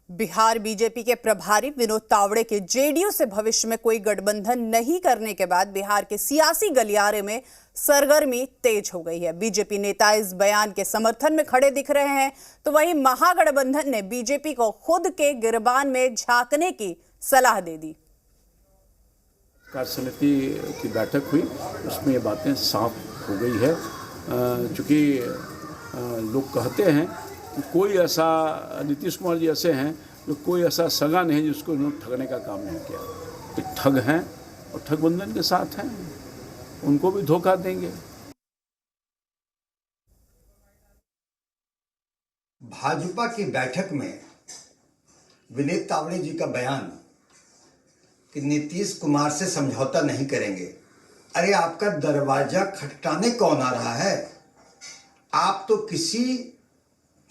Bihar BJP के प्रभारी विनोद तावड़े के जेडीयू से भविष्य में कोई गठबंधन नहीं करने के बाद बिहार के सियासी गलियारे में सरगर्मी तेज हो गई है। बीजेपी नेता इस बयान के समर्थन में खड़े दिख रहे हैं, तो वहीं महागठबंधन ने बीजेपी को खुद के गिरबान में झांकने की सलाह दे दी। कार्य समिति की बैठक हुई, उसमें ये बातें साफ हो गई है। चूँकि लोग कहते हैं कि कोई ऐसा, नीतीश कुमार जी ऐसे हैं जो कोई ऐसा सगा नहीं जिसको इन्होंने ठगने का काम नहीं किया। तो ठग हैं और ठगबंधन के साथ हैं, उनको भी धोखा देंगे। भाजपा की बैठक में विनोद तावड़े जी का बयान कि नीतीश कुमार से समझौता नहीं करेंगे। अरे आपका दरवाजा खटखटाने कौन आ रहा है? आप तो किसी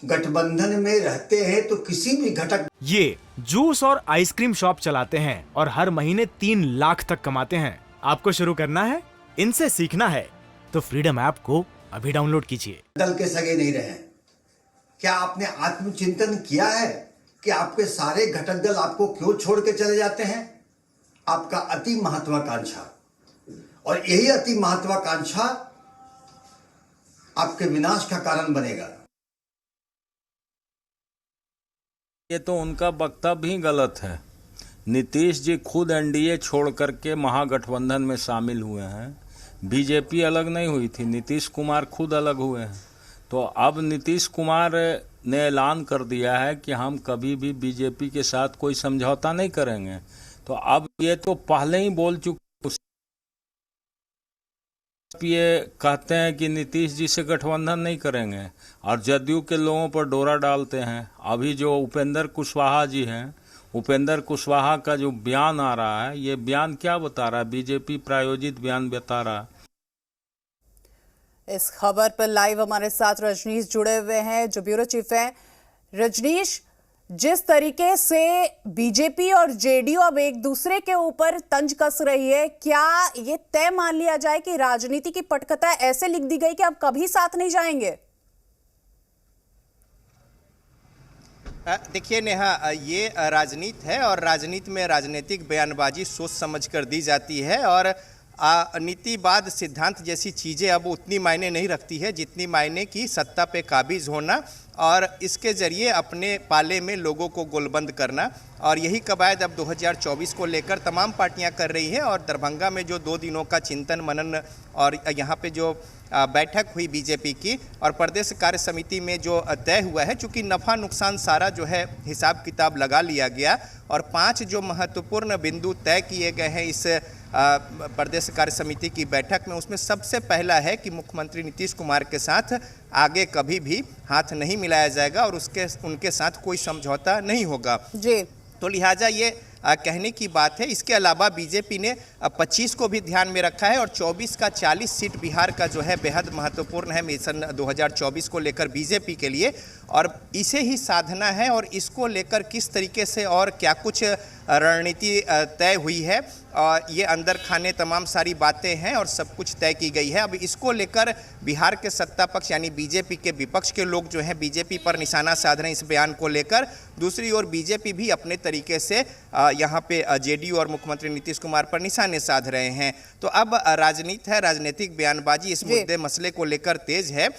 गठबंधन में रहते हैं तो किसी भी घटक। ये जूस और आइसक्रीम शॉप चलाते हैं और हर महीने 3 लाख तक कमाते हैं। आपको शुरू करना है, इनसे सीखना है तो फ्रीडम ऐप को अभी डाउनलोड कीजिए। दल के सगे नहीं रहे। क्या आपने आत्मचिंतन किया है कि आपके सारे घटक दल आपको क्यों छोड़ के चले जाते हैं? आपका अति महत्वाकांक्षा, और यही अति महत्वाकांक्षा आपके विनाश का कारण बनेगा। ये तो उनका वक्तव्य ही गलत है। नीतीश जी खुद एनडीए छोड़ करके महागठबंधन में शामिल हुए हैं। बीजेपी अलग नहीं हुई थी, नीतीश कुमार खुद अलग हुए हैं। तो अब नीतीश कुमार ने ऐलान कर दिया है कि हम कभी भी बीजेपी के साथ कोई समझौता नहीं करेंगे। तो अब ये तो पहले ही बोल चुके, ये कहते हैं कि नीतीश जी से गठबंधन नहीं करेंगे और जदयू के लोगों पर डोरा डालते हैं। अभी जो उपेंद्र कुशवाहा जी हैं, उपेंद्र कुशवाहा का जो बयान आ रहा है, ये बयान क्या बता रहा है? बीजेपी प्रायोजित बयान बता रहा है। इस खबर पर लाइव हमारे साथ रजनीश जुड़े हुए हैं, जो ब्यूरो चीफ हैं। रजनीश, जिस तरीके से बीजेपी और जेडीयू अब एक दूसरे के ऊपर तंज कस रही है, क्या ये तय मान लिया जाए कि राजनीति की पटकथा ऐसे लिख दी गई कि अब कभी साथ नहीं जाएंगे? देखिए नेहा, ये राजनीति है और राजनीति में राजनीतिक बयानबाजी सोच समझ कर दी जाती है और नीतिवाद सिद्धांत जैसी चीज़ें अब उतनी मायने नहीं रखती है जितनी मायने की सत्ता पे काबिज होना और इसके ज़रिए अपने पाले में लोगों को गोलबंद करना। और यही कवायद अब 2024 को लेकर तमाम पार्टियां कर रही हैं। और दरभंगा में जो 2 दिनों का चिंतन मनन और यहाँ पे जो बैठक हुई बीजेपी की और प्रदेश कार्य समिति में जो तय हुआ है, चूँकि नफ़ा नुकसान सारा जो है हिसाब किताब लगा लिया गया और 5 जो महत्वपूर्ण बिंदु तय किए गए हैं इस प्रदेश कार्य समिति की बैठक में, उसमें सबसे पहला है कि मुख्यमंत्री नीतीश कुमार के साथ आगे कभी भी हाथ नहीं मिलाया जाएगा और उनके साथ कोई समझौता नहीं होगा जी। तो लिहाजा ये कहने की बात है। इसके अलावा बीजेपी ने 25 को भी ध्यान में रखा है और 24 का 40 सीट बिहार का जो है बेहद महत्वपूर्ण है मिशन 2024 को लेकर बीजेपी के लिए, और इसे ही साधना है और इसको लेकर किस तरीके से और क्या कुछ रणनीति तय हुई है और ये अंदर खाने तमाम सारी बातें हैं और सब कुछ तय की गई है। अब इसको लेकर बिहार के सत्ता पक्ष यानी बीजेपी के विपक्ष के लोग जो हैं बीजेपी पर निशाना साध रहे हैं इस बयान को लेकर। दूसरी ओर बीजेपी भी अपने तरीके से यहाँ पे जेडीयू और मुख्यमंत्री नीतीश कुमार पर निशाने साध रहे हैं। तो अब राजनीति है, राजनीतिक बयानबाजी इस मुद्दे मसले को लेकर तेज है,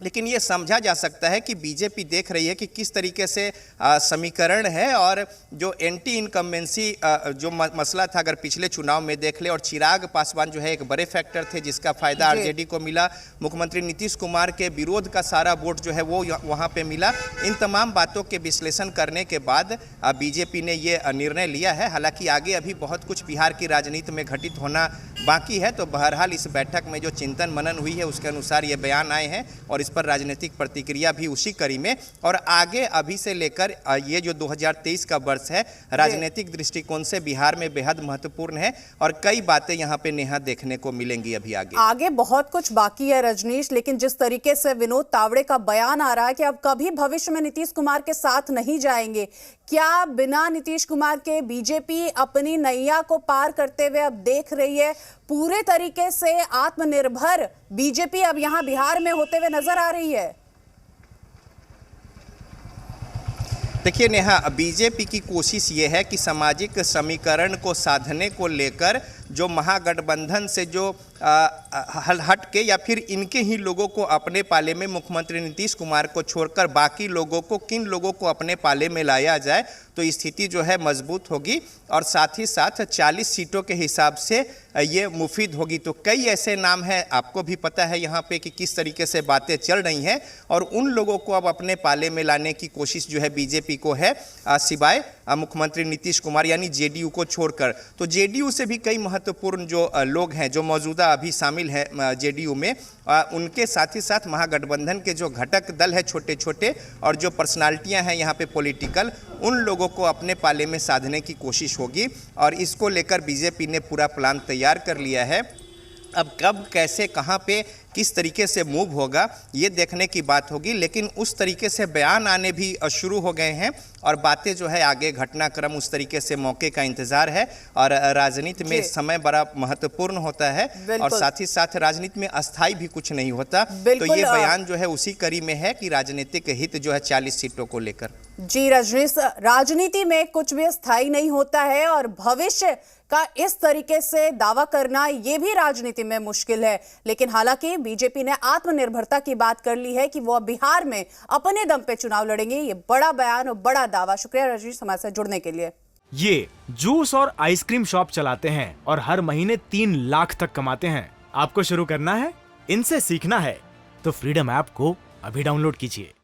लेकिन ये समझा जा सकता है कि बीजेपी देख रही है कि किस तरीके से समीकरण है और जो एंटी इनकम्बेंसी जो मसला था, अगर पिछले चुनाव में देख ले, और चिराग पासवान जो है एक बड़े फैक्टर थे जिसका फायदा आरजेडी को मिला, मुख्यमंत्री नीतीश कुमार के विरोध का सारा वोट जो है वो वहाँ पे मिला। इन तमाम बातों के विश्लेषण करने के बाद बीजेपी ने ये निर्णय लिया है। हालांकि आगे अभी बहुत कुछ बिहार की राजनीति में घटित होना बाकी है। तो बहरहाल इस बैठक में जो चिंतन मनन हुई है उसके अनुसार ये बयान आए हैं और इस पर राजनीतिक प्रतिक्रिया भी उसी कड़ी में। और आगे अभी से लेकर ये जो 2023 का वर्ष है राजनीतिक दृष्टिकोण से बिहार में बेहद महत्वपूर्ण है और कई बातें यहाँ पे नेहा देखने को मिलेंगी अभी आगे बहुत कुछ बाकी है रजनीश, लेकिन जिस तरीके से विनोद तावड़े का बयान आ रहा है कि अब कभी भविष्य में नीतीश कुमार के साथ नहीं जाएंगे, क्या बिना नीतीश कुमार के बीजेपी अपनी नैया को पार करते हुए अब देख रही है? पूरे तरीके से आत्मनिर्भर बीजेपी अब यहां बिहार में होते हुए नजर आ रही है। देखिए नेहा, बीजेपी की कोशिश ये है कि सामाजिक समीकरण को साधने को लेकर जो महागठबंधन से जो हट के या फिर इनके ही लोगों को अपने पाले में, मुख्यमंत्री नीतीश कुमार को छोड़कर बाकी लोगों को, किन लोगों को अपने पाले में लाया जाए तो स्थिति जो है मजबूत होगी और साथ ही साथ 40 सीटों के हिसाब से ये मुफीद होगी। तो कई ऐसे नाम हैं, आपको भी पता है यहाँ पे कि किस तरीके से बातें चल रही हैं और उन लोगों को अब अपने पाले में लाने की कोशिश जो है बीजेपी को है, सिवाय मुख्यमंत्री नीतीश कुमार यानी जेडीयू को छोड़कर। तो जेडीयू से भी कई महत्वपूर्ण जो लोग हैं जो मौजूदा अभी शामिल हैं जेडीयू में, उनके साथ ही साथ महागठबंधन के जो घटक दल है छोटे छोटे और जो पर्सनालिटियां हैं यहाँ पे पॉलिटिकल, उन लोगों को अपने पाले में साधने की कोशिश होगी और इसको लेकर बीजेपी ने पूरा प्लान तैयार कर लिया है। अब कब, कैसे, कहाँ पे, किस तरीके से मूव होगा ये देखने की बात होगी, लेकिन उस तरीके से बयान आने भी शुरू हो गए हैं और बातें जो है आगे घटनाक्रम उस तरीके से मौके का इंतजार है। और राजनीति में समय बड़ा महत्वपूर्ण होता है और साथ ही साथ राजनीति में अस्थाई भी कुछ नहीं होता। तो ये बयान जो है उसी कड़ी में है कि राजनीतिक हित जो है 40 सीटों को लेकर। जी रजनीश, राजनीति में कुछ भी स्थायी नहीं होता है और भविष्य का इस तरीके से दावा करना ये भी राजनीति में मुश्किल है। लेकिन हालांकि बीजेपी ने आत्मनिर्भरता की बात कर ली है कि वो बिहार में अपने दम पे चुनाव लड़ेंगे। ये बड़ा बयान और बड़ा दावा। शुक्रिया रजनीश हमारे साथ जुड़ने के लिए। ये जूस और आइसक्रीम शॉप चलाते हैं और हर महीने 3 लाख तक कमाते हैं। आपको शुरू करना है, इनसे सीखना है तो फ्रीडम ऐप को अभी डाउनलोड कीजिए।